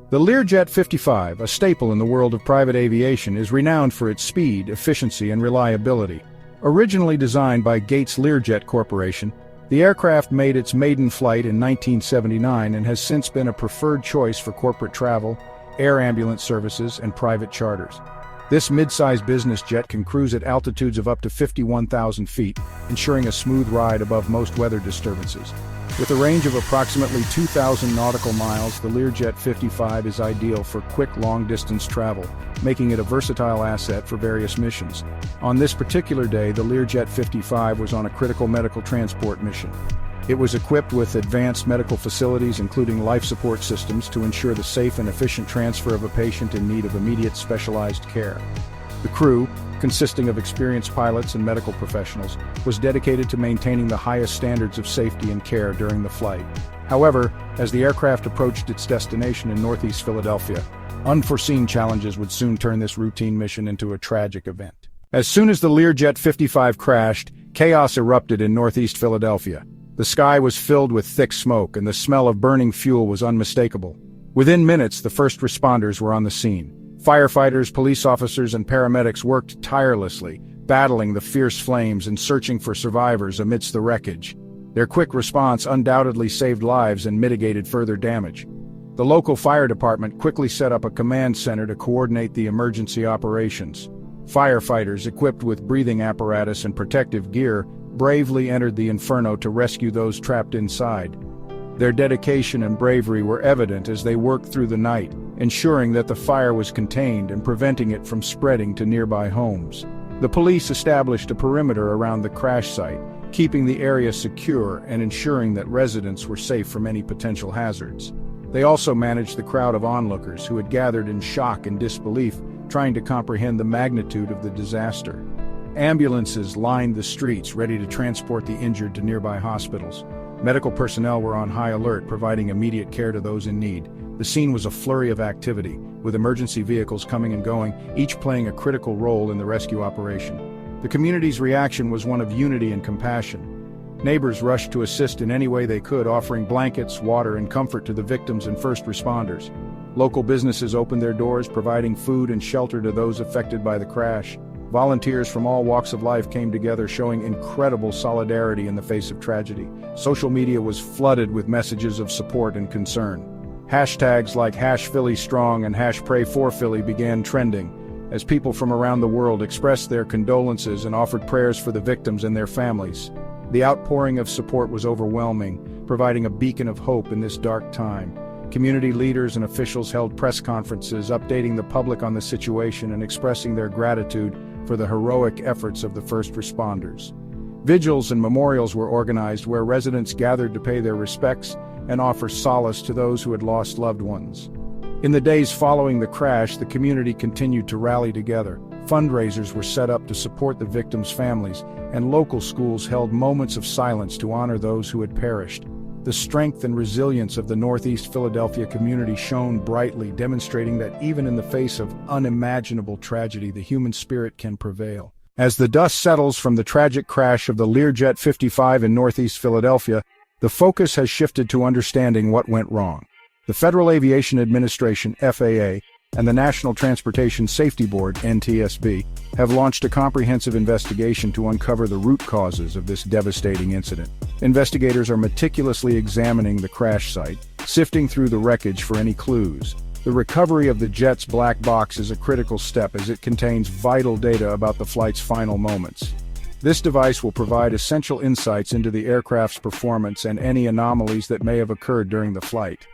The Learjet 55, a staple in the world of private aviation, is renowned for its speed, efficiency, and reliability. Originally designed by Gates Learjet Corporation, the aircraft made its maiden flight in 1979 and has since been a preferred choice for corporate travel, air ambulance services, and private charters. This mid-size business jet can cruise at altitudes of up to 51,000 feet, ensuring a smooth ride above most weather disturbances. With a range of approximately 2,000 nautical miles, the Learjet 55 is ideal for quick, long-distance travel, making it a versatile asset for various missions. On this particular day, the Learjet 55 was on a critical medical transport mission. It was equipped with advanced medical facilities, including life support systems, to ensure the safe and efficient transfer of a patient in need of immediate specialized care. The crew, consisting of experienced pilots and medical professionals, was dedicated to maintaining the highest standards of safety and care during the flight. However, as the aircraft approached its destination in northeast Philadelphia, unforeseen challenges would soon turn this routine mission into a tragic event. As soon as the Learjet 55 crashed, chaos erupted in northeast Philadelphia. The sky was filled with thick smoke, and the smell of burning fuel was unmistakable. Within minutes, the first responders were on the scene. Firefighters, police officers, and paramedics worked tirelessly, battling the fierce flames and searching for survivors amidst the wreckage. Their quick response undoubtedly saved lives and mitigated further damage. The local fire department quickly set up a command center to coordinate the emergency operations. Firefighters, equipped with breathing apparatus and protective gear, bravely entered the inferno to rescue those trapped inside. Their dedication and bravery were evident as they worked through the night, ensuring that the fire was contained and preventing it from spreading to nearby homes. The police established a perimeter around the crash site, keeping the area secure and ensuring that residents were safe from any potential hazards. They also managed the crowd of onlookers who had gathered in shock and disbelief, trying to comprehend the magnitude of the disaster. Ambulances lined the streets, ready to transport the injured to nearby hospitals. Medical personnel were on high alert, providing immediate care to those in need. The scene was a flurry of activity, with emergency vehicles coming and going, each playing a critical role in the rescue operation. The community's reaction was one of unity and compassion. Neighbors rushed to assist in any way they could, offering blankets, water, and comfort to the victims and first responders. Local businesses opened their doors, providing food and shelter to those affected by the crash. Volunteers from all walks of life came together, showing incredible solidarity in the face of tragedy. Social media was flooded with messages of support and concern. Hashtags like #PhillyStrong and #PrayForPhilly began trending, as people from around the world expressed their condolences and offered prayers for the victims and their families. The outpouring of support was overwhelming, providing a beacon of hope in this dark time. Community leaders and officials held press conferences, updating the public on the situation and expressing their gratitude for the heroic efforts of the first responders. Vigils and memorials were organized where residents gathered to pay their respects and offer solace to those who had lost loved ones. In the days following the crash, the community continued to rally together. Fundraisers were set up to support the victims' families, and local schools held moments of silence to honor those who had perished. The strength and resilience of the Northeast Philadelphia community shone brightly, demonstrating that even in the face of unimaginable tragedy, the human spirit can prevail. As the dust settles from the tragic crash of the Learjet 55 in Northeast Philadelphia, the focus has shifted to understanding what went wrong. The Federal Aviation Administration, FAA, and the National Transportation Safety Board, NTSB, have launched a comprehensive investigation to uncover the root causes of this devastating incident. Investigators are meticulously examining the crash site, sifting through the wreckage for any clues. The recovery of the jet's black box is a critical step as it contains vital data about the flight's final moments. This device will provide essential insights into the aircraft's performance and any anomalies that may have occurred during the flight.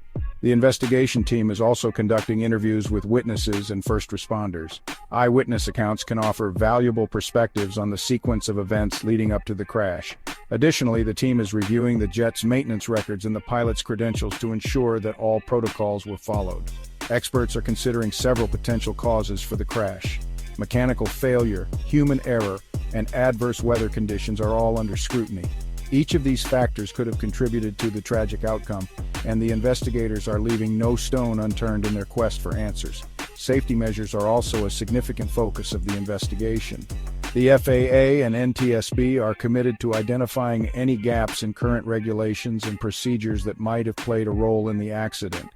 The investigation team is also conducting interviews with witnesses and first responders. Eyewitness accounts can offer valuable perspectives on the sequence of events leading up to the crash. Additionally, the team is reviewing the jet's maintenance records and the pilot's credentials to ensure that all protocols were followed. Experts are considering several potential causes for the crash. Mechanical failure, human error, and adverse weather conditions are all under scrutiny. Each of these factors could have contributed to the tragic outcome, and the investigators are leaving no stone unturned in their quest for answers. Safety measures are also a significant focus of the investigation. The FAA and NTSB are committed to identifying any gaps in current regulations and procedures that might have played a role in the accident.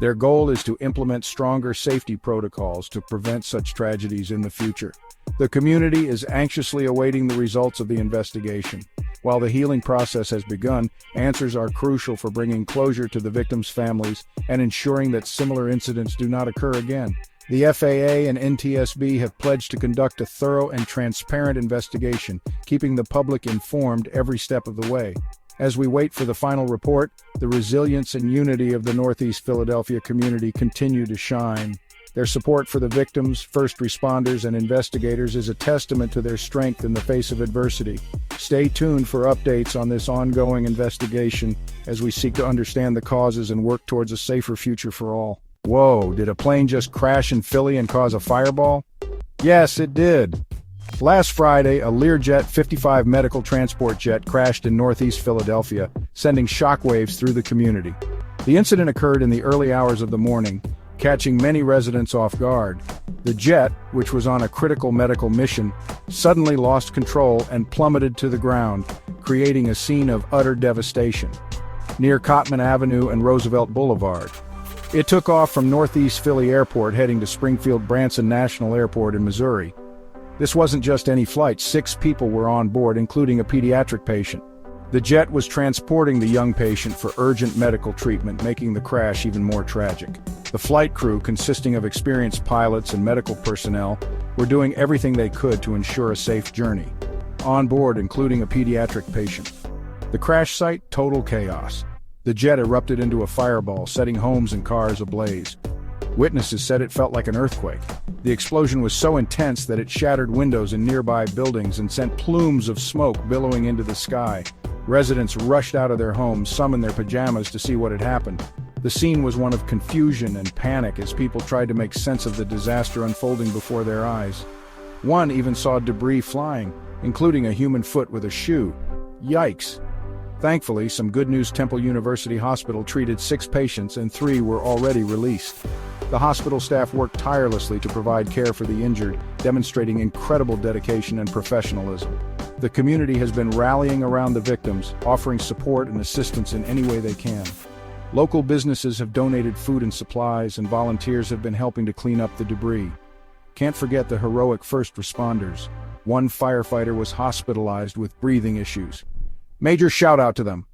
Their goal is to implement stronger safety protocols to prevent such tragedies in the future. The community is anxiously awaiting the results of the investigation. While the healing process has begun, answers are crucial for bringing closure to the victims' families and ensuring that similar incidents do not occur again. The FAA and NTSB have pledged to conduct a thorough and transparent investigation, keeping the public informed every step of the way. As we wait for the final report, the resilience and unity of the Northeast Philadelphia community continue to shine. Their support for the victims, first responders, and investigators is a testament to their strength in the face of adversity. Stay tuned for updates on this ongoing investigation as we seek to understand the causes and work towards a safer future for all. Whoa, did a plane just crash in Philly and cause a fireball? Yes, it did. Last Friday, a Learjet 55 medical transport jet crashed in Northeast Philadelphia, sending shockwaves through the community. The incident occurred in the early hours of the morning, catching many residents off guard. The jet, which was on a critical medical mission, suddenly lost control and plummeted to the ground, creating a scene of utter devastation. Near Cotman Avenue and Roosevelt Boulevard, it took off from Northeast Philly Airport heading to Springfield-Branson National Airport in Missouri. This wasn't just any flight. 6 people were on board, including a pediatric patient. The jet was transporting the young patient for urgent medical treatment, making the crash even more tragic. The flight crew, consisting of experienced pilots and medical personnel, were doing everything they could to ensure a safe journey. On board, including a pediatric patient. The crash site, total chaos. The jet erupted into a fireball, setting homes and cars ablaze. Witnesses said it felt like an earthquake. The explosion was so intense that it shattered windows in nearby buildings and sent plumes of smoke billowing into the sky. Residents rushed out of their homes, some in their pajamas, to see what had happened. The scene was one of confusion and panic as people tried to make sense of the disaster unfolding before their eyes. One even saw debris flying, including a human foot with a shoe. Yikes! Thankfully, some good news: Temple University Hospital treated 6 patients and 3 were already released. The hospital staff worked tirelessly to provide care for the injured, demonstrating incredible dedication and professionalism. The community has been rallying around the victims, offering support and assistance in any way they can. Local businesses have donated food and supplies, and volunteers have been helping to clean up the debris. Can't forget the heroic first responders. One firefighter was hospitalized with breathing issues. Major shout out to them.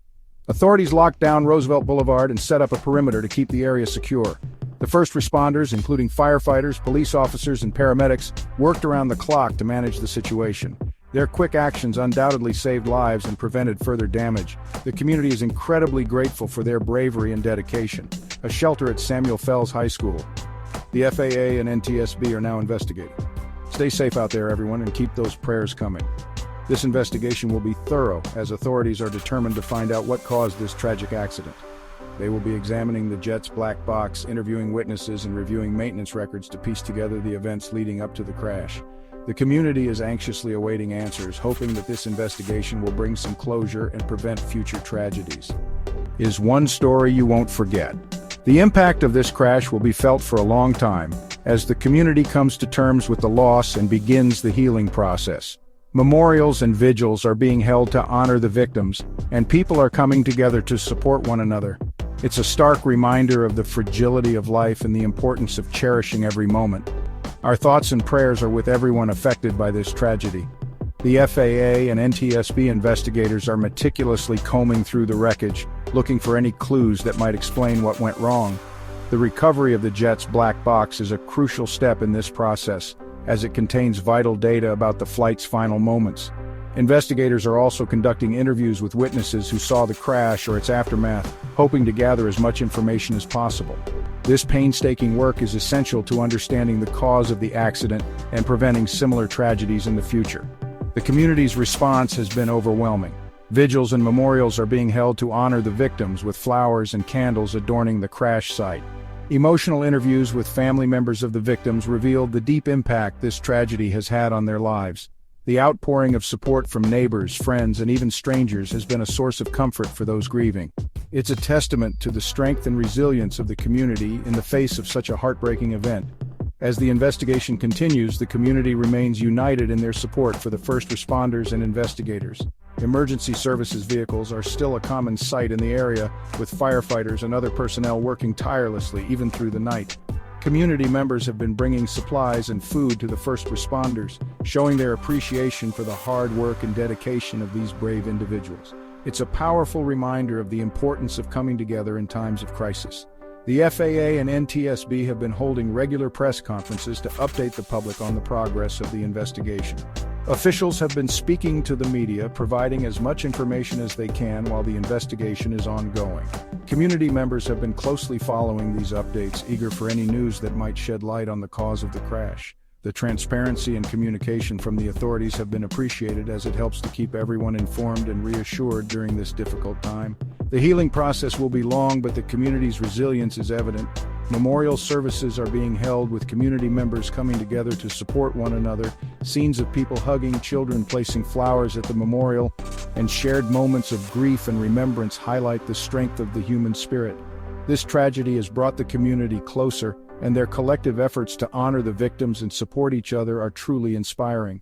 Authorities locked down Roosevelt Boulevard and set up a perimeter to keep the area secure. The first responders, including firefighters, police officers, and paramedics, worked around the clock to manage the situation. Their quick actions undoubtedly saved lives and prevented further damage. The community is incredibly grateful for their bravery and dedication. A shelter at Samuel Fells High School. The FAA and NTSB are now investigating. Stay safe out there, everyone, and keep those prayers coming. This investigation will be thorough, as authorities are determined to find out what caused this tragic accident. They will be examining the jet's black box, interviewing witnesses, and reviewing maintenance records to piece together the events leading up to the crash. The community is anxiously awaiting answers, hoping that this investigation will bring some closure and prevent future tragedies. Is one story you won't forget. The impact of this crash will be felt for a long time, as the community comes to terms with the loss and begins the healing process. Memorials and vigils are being held to honor the victims, and people are coming together to support one another. It's a stark reminder of the fragility of life and the importance of cherishing every moment. Our thoughts and prayers are with everyone affected by this tragedy. The FAA and NTSB investigators are meticulously combing through the wreckage, looking for any clues that might explain what went wrong. The recovery of the jet's black box is a crucial step in this process, as it contains vital data about the flight's final moments. Investigators are also conducting interviews with witnesses who saw the crash or its aftermath, hoping to gather as much information as possible. This painstaking work is essential to understanding the cause of the accident and preventing similar tragedies in the future. The community's response has been overwhelming. Vigils and memorials are being held to honor the victims, with flowers and candles adorning the crash site. Emotional interviews with family members of the victims revealed the deep impact this tragedy has had on their lives. The outpouring of support from neighbors, friends, and even strangers has been a source of comfort for those grieving. It's a testament to the strength and resilience of the community in the face of such a heartbreaking event. As the investigation continues, the community remains united in their support for the first responders and investigators. Emergency services vehicles are still a common sight in the area, with firefighters and other personnel working tirelessly even through the night. Community members have been bringing supplies and food to the first responders, showing their appreciation for the hard work and dedication of these brave individuals. It's a powerful reminder of the importance of coming together in times of crisis. The FAA and NTSB have been holding regular press conferences to update the public on the progress of the investigation. Officials have been speaking to the media, providing as much information as they can while the investigation is ongoing. Community members have been closely following these updates, eager for any news that might shed light on the cause of the crash. The transparency and communication from the authorities have been appreciated as it helps to keep everyone informed and reassured during this difficult time. The healing process will be long, but the community's resilience is evident. Memorial services are being held with community members coming together to support one another. Scenes of people hugging, children placing flowers at the memorial, and shared moments of grief and remembrance highlight the strength of the human spirit. This tragedy has brought the community closer, and their collective efforts to honor the victims and support each other are truly inspiring.